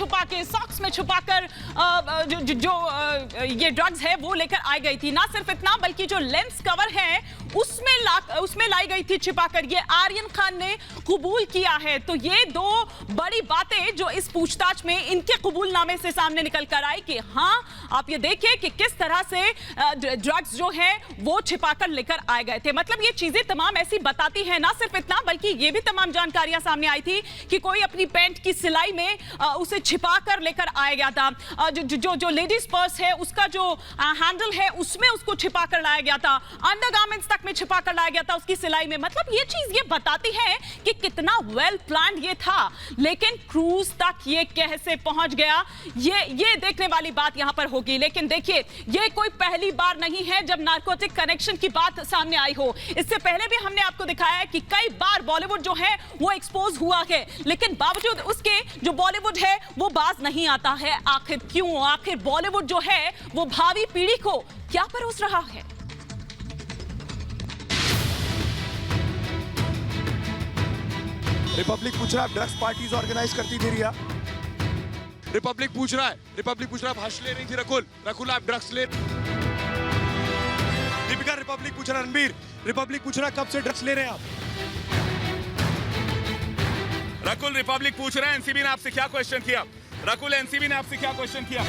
छुपा के, सॉक्स में छुपाकर जो ये ड्रग्स है वो लेकर आई गई थी। ना सिर्फ इतना बल्कि जो लेंस कवर है उसमें लाई गई थी छिपाकर। ये आर्यन खान ने कबूल किया है। तो ये दो बड़ी बातें जो इस पूछताछ में इनके कबूलनामे से सामने निकल कर आई कि हाँ, आप ये देखिए कि किस तरह से ड्रग्स जो है वो छिपाकर लेकर आए गए थे। मतलब ये चीजें तमाम ऐसी बताती है। ना सिर्फ इतना बल्कि ये भी तमाम जानकारियां सामने आई थी कि कोई अपनी पैंट की सिलाई में उसे छिपा कर लेकर आया गया था। जो लेडीज पर्स है उसका जो हैंडल है उसमें उसको छिपा कर लाया गया था। अंडरगारमेंट्स तक में छिपा कर लाया गया था उसकी सिलाई में। मतलब ये चीज ये बताती है कि कितना वेल प्लान्ड ये था। लेकिन क्रूज तक ये कैसे पहुंच गया, ये देखने वाली बात यहां पर होगी। लेकिन देखिए, ये कोई पहली बार नहीं है जब नार्कोटिक कनेक्शन की बात सामने आई हो। इससे पहले भी हमने आपको दिखाया है कि कई बार बॉलीवुड जो है वो एक्सपोज हुआ है, लेकिन बावजूद उसके जो बॉलीवुड है वो बाज नहीं आता है। आखिर क्यों? आखिर बॉलीवुड जो है वो भावी पीढ़ी को क्या परोस रहा है? रिपब्लिक पूछ रहा है, ड्रग्स पार्टीज ऑर्गेनाइज करती थी रिया? रिपब्लिक पूछ रहा है भाषण ले रही थी रकुल आप ड्रग्स ले? दीपिका, रिपब्लिक पूछ रहा है। रणबीर, रिपब्लिक पूछ रहा है, कब से ड्रग्स ले रहे हैं आप? रकुल, रिपब्लिक पूछ रहा है एनसीबी ने आपसे क्या क्वेश्चन किया? रकुल, एनसीबी ने आपसे क्या क्वेश्चन किया?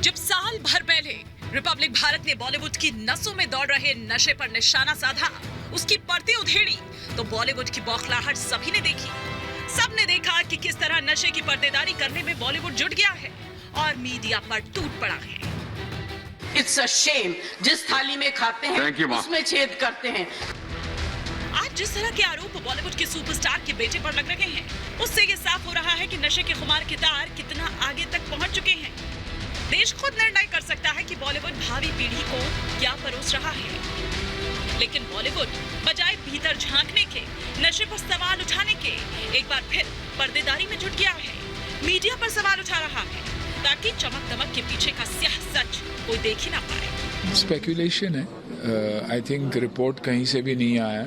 जब साल भर पहले रिपब्लिक भारत ने बॉलीवुड की नसों में दौड़ रहे नशे पर निशाना साधा, उसकी परतें उधेड़ी, तो बॉलीवुड की बौखलाहट सभी ने देखी। सबने देखा कि किस तरह नशे की पर्देदारी करने में बॉलीवुड जुट गया है और मीडिया पर टूट पड़ा है। इट्स अ शेम, जिस थाली में खाते हैं उसमें छेद करते हैं। आज जिस तरह के आरोप बॉलीवुड के सुपरस्टार के बेटे पर लग रहे हैं, उससे ये साफ हो रहा है कि नशे के खुमार के तार कितना आगे तक पहुंच चुके हैं। देश खुद निर्णय कर सकता है कि बॉलीवुड भावी पीढ़ी को क्या परोस रहा है। लेकिन बॉलीवुड बजाय भीतर झांकने के, नशे पर सवाल उठाने के, एक बार फिर पर्देदारी में जुट गया है। मीडिया पर सवाल उठा रहा है ताकि चमक दमक के पीछे का स्याह सच कोई देख ही ना पाए। स्पेकुलेशन है, आई थिंक रिपोर्ट कहीं से भी नहीं आया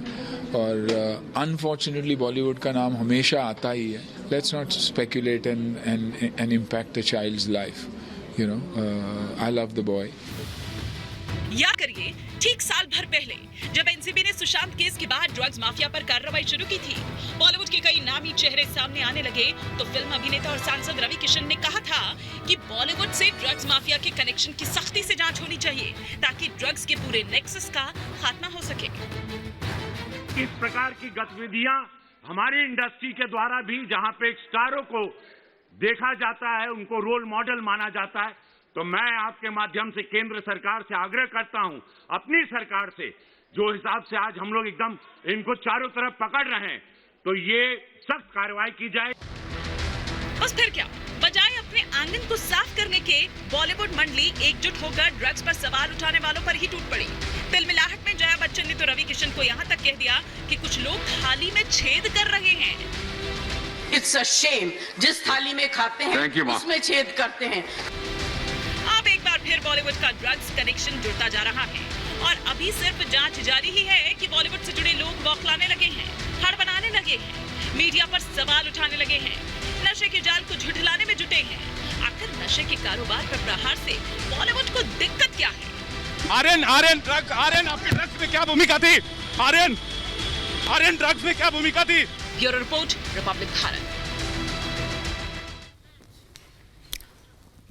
और अनफॉर्चुनेटली बॉलीवुड का नाम हमेशा आता ही है। Let's not speculate and impact a child's life. You know, I love the boy. याद करिए, ठीक साल भर पहले जब एनसीबी ने सुशांत केस के बाद ड्रग्स माफिया पर कार्रवाई शुरू की थी, बॉलीवुड के कई नामी चेहरे सामने आने लगे, तो फिल्म अभिनेता और सांसद रवि किशन ने कहा था कि बॉलीवुड से ड्रग्स माफिया के कनेक्शन की सख्ती से जांच होनी चाहिए ताकि ड्रग्स के पूरे नेक्सस का खात्मा हो सके। इस प्रकार की गतिविधियां हमारी इंडस्ट्री के द्वारा भी, जहां पे स्टारों को देखा जाता है, उनको रोल मॉडल माना जाता है, तो मैं आपके माध्यम से केंद्र सरकार से आग्रह करता हूं, अपनी सरकार से, जो हिसाब से आज हम लोग एकदम इनको चारों तरफ पकड़ रहे हैं, तो ये सख्त कार्रवाई की जाए। बस फिर क्या, बजाय अपने आंगन को साफ करने के, बॉलीवुड मंडली एकजुट होकर ड्रग्स पर सवाल उठाने वालों पर ही टूट पड़ी। तिलमिलाहट में जया बच्चन ने तो रवि किशन को यहाँ तक कह दिया कि कुछ लोग थाली में छेद कर रहे हैं। इट्स अ शेम, जिस थाली में खाते हैं उसमें छेद करते हैं। अब एक बार फिर बॉलीवुड का ड्रग्स कनेक्शन जुड़ता जा रहा है और अभी सिर्फ जांच जारी ही है कि बॉलीवुड से जुड़े लोग बौखलाने लगे हैं, हड़ बनाने लगे हैं, मीडिया पर सवाल उठाने लगे हैं, नशे के जाल को झुठलाने में जुटे हैं। आखिर नशे के कारोबार पर प्रहार से बॉलीवुड को दिक्कत क्या है? आर्यन आपकी ड्रग्स में क्या भूमिका थी? आर्यन ड्रग्स में क्या भूमिका थी? Bureau report, Republic Bharat.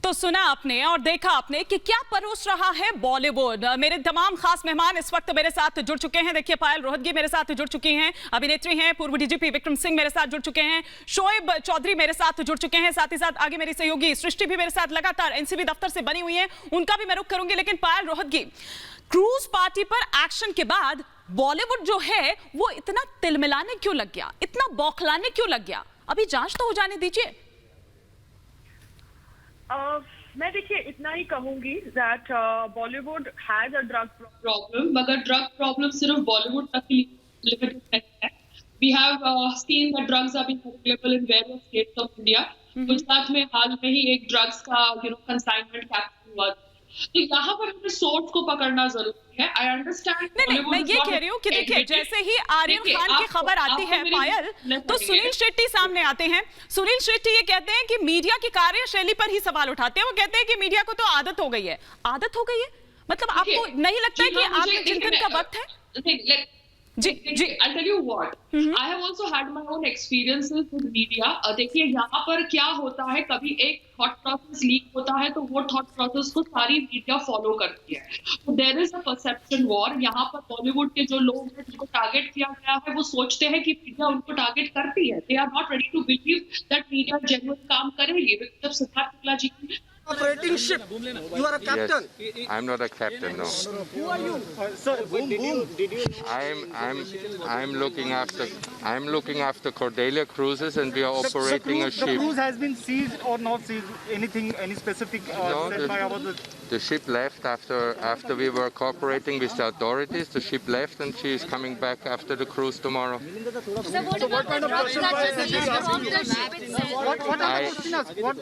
तो सुना आपने और देखा आपने कि क्या परोस रहा है बॉलीवुड। मेरे तमाम खास मेहमान इस वक्त मेरे साथ जुड़ चुके हैं। देखिए, पायल रोहतगी मेरे साथ जुड़ चुकी हैं, अभिनेत्री हैं, पूर्व डीजीपी विक्रम सिंह मेरे साथ जुड़ चुके हैं, शोएब चौधरी मेरे साथ जुड़ चुके हैं, साथ ही साथ आगे मेरी सहयोगी सृष्टि भी मेरे साथ लगातार एनसीबी दफ्तर से बनी हुई है, उनका भी मैं रुख करूंगी। लेकिन पायल रोहतगी, क्रूज पार्टी पर एक्शन के बाद बॉलीवुड जो है वो इतना तिलमिलाने क्यों लग गया, इतना बौखलाने क्यों लग गया? अभी जांच तो हो जाने दीजिए। मैं देखिए इतना ही कहूंगी that Bollywood has a drug problem, मगर ड्रग प्रॉब्लम सिर्फ बॉलीवुड तक ही लिमिटेड नहीं है। We have seen that drugs are being available in various states of India. Gujarat में हाल में ही एक ड्रग्स का कंसाइनमेंट कैप्चर हुआ, तो यहाँ पर हमें सोर्स को पकड़ना जरूरी है. I understand. नहीं, मैं ये कह रही हूँ कि देखिए जैसे ही आर्यन खान की खबर आती है पायल, तो सुनील शेट्टी सामने आते हैं. सुनील शेट्टी ये कहते हैं कि मीडिया की कार्यशैली पर ही सवाल उठाते हैं. वो कहते हैं कि मीडिया को तो आदत हो गई है. आदत हो गई है मतलब आपको नहीं लगता है कि आपके चिंतन का वक्त है? I'll tell you what. I have also had my own experiences with media. देखिए यहाँ पर क्या होता है, कभी एक thought process leak होता है तो वो thought process को सारी मीडिया फॉलो करती है. So there is a perception war. यहाँ पर बॉलीवुड के जो लोग हैं जिनको टारगेट किया गया है वो सोचते हैं कि मीडिया उनको टारगेट करती है. They are not ready to believe that media genuine काम करेगी. जब सिद्धार्थ शुक्ला जी की operating ship. You are a captain. Yes. I'm not a captain, no. Who are you? Sir, did you I'm looking after Cordelia Cruises, and we are operating a ship. The cruise has been seized or not seized? Any specific said by our the ship left after we were cooperating with the authorities. The ship left, and she is coming back after the cruise tomorrow. So what kind of question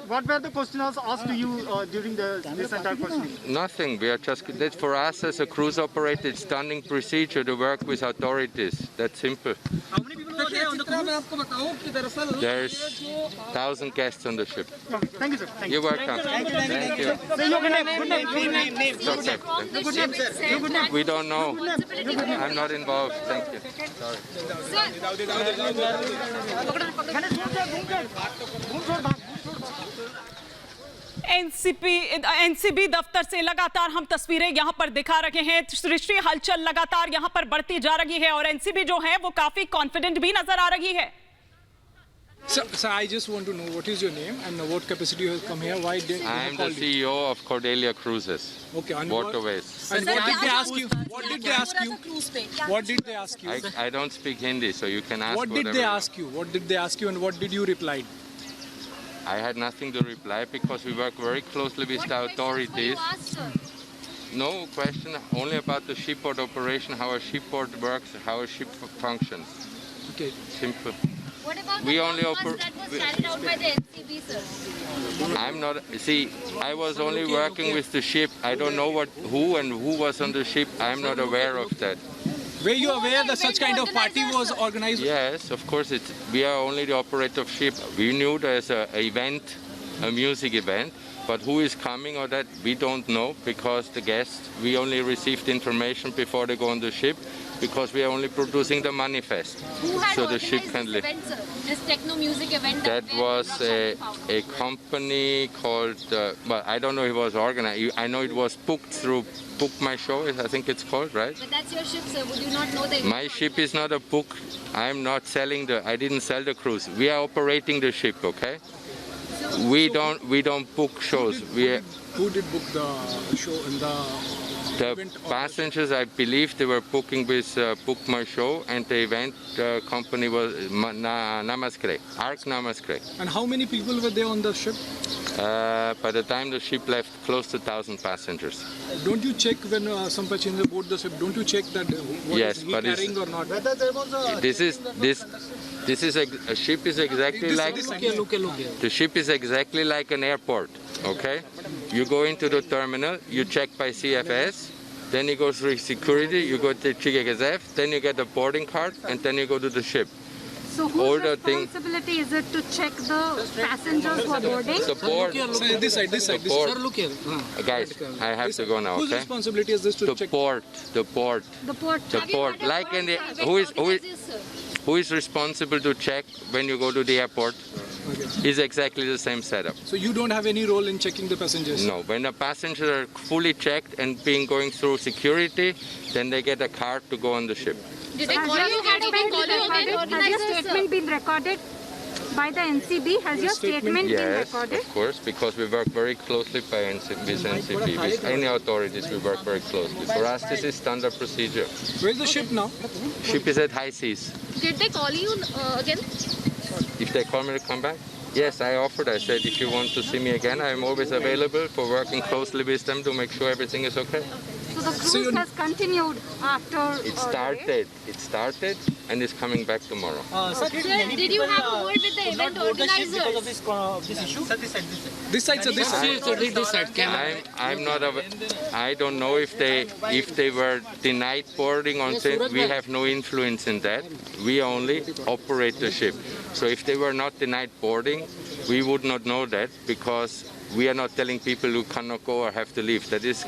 what were the questions asked to you during this entire questioning? Nothing. We are just that for us as a cruise operator, it's standing procedure to work with authorities. That's simple. How many people were there on the cruise? There's 1,000 guests on the ship. Thank you, sir. You're welcome. Thank you. Say your good name. It's okay. We don't know. I'm not involved. Thank you. Sorry. NCB दफ्तर से लगातार हम तस्वीरें यहां पर दिखा रहे हैं. सृष्टि हलचल लगातार यहां पर बढ़ती जा रही है और एनसीबी जो है वो काफी कॉन्फिडेंट भी नजर आ रही है. Sir, I just want to know what is your name and what capacity you have come here. Why did I am the CEO of Cordelia Cruises. Okay, and Waterways. And what did they ask you? What did they ask you? What did they ask you? I don't speak Hindi, so you can ask. What did they ask you? What did they ask you, and what did you reply? I had nothing to reply because we work very closely with the authorities. No question, only about the shipboard operation, how a shipboard works, how a ship functions. Okay. Simple. What about we the only that was carried out by the NCB, sir? I'm not. See, I was only working with the ship. I don't know who was on the ship. I'm not aware of that. Were you aware that such kind of party was organized? Yes, of course. We are only the operator of ship. We knew there's a event, a music event, but who is coming or that we don't know because the guests. We only received information before they go on the ship. Because we are only producing the manifest, Who had so the ship organized can this live. event, sir? This techno music event. That was a company called. Well, I don't know if it was organized. I know it was booked through Book My Show. I think it's called, right? But that's your ship, sir. Would you not know the? My ship is not a book. I'm not selling I didn't sell the cruise. We are operating the ship, okay? So, we don't book shows. Who did book the show and the passengers, I believe they were booking with Book My Show, and the event company was Namaskar, Ark Namaskar. And how many people were there on the ship? By the time the ship left, close to 1,000 passengers. Don't you check when some passenger board the ship? Don't you check that what yes, is he but carrying or not? This is a ship is exactly like the ship is exactly like an airport. Okay, you go into the terminal, you check by CFS, then you go through security, you go to GGSF, then you get a boarding card, and then you go to the ship. So whose responsibility is it to check the passengers who are boarding? The board. Sir, this side. Sir, look here. Guys, I have to go now. Whose okay? responsibility is this to check? The port. The port. Like in the who is responsible to check when you go to the airport? Okay. Is exactly the same setup. So you don't have any role in checking the passengers? No. When the passengers are fully checked and going through security, then they get a card to go on the ship. Did they call you? Had they call you again? Has your statement been recorded by the NCB? Has your statement been recorded? Yes, of course, because we work very closely with NCB. With any authorities, we work very closely. For us, this is standard procedure. Where's the ship now? Ship is at high seas. Did they call you again? If they call me to come back? Yes, I offered. I said, if you want to see me again, I'm always available for working closely with them to make sure everything is okay. So the cruise has continued after. It started and is coming back tomorrow. Sir, did you have a word with the event organizers? Because of this issue? This side, sir. This side. I'm not aware. I don't know if they were denied boarding on Saint. We have no influence in that. We only operate the ship. So if they were not denied boarding, we would not know that because we are not telling people who cannot go or have to leave. That is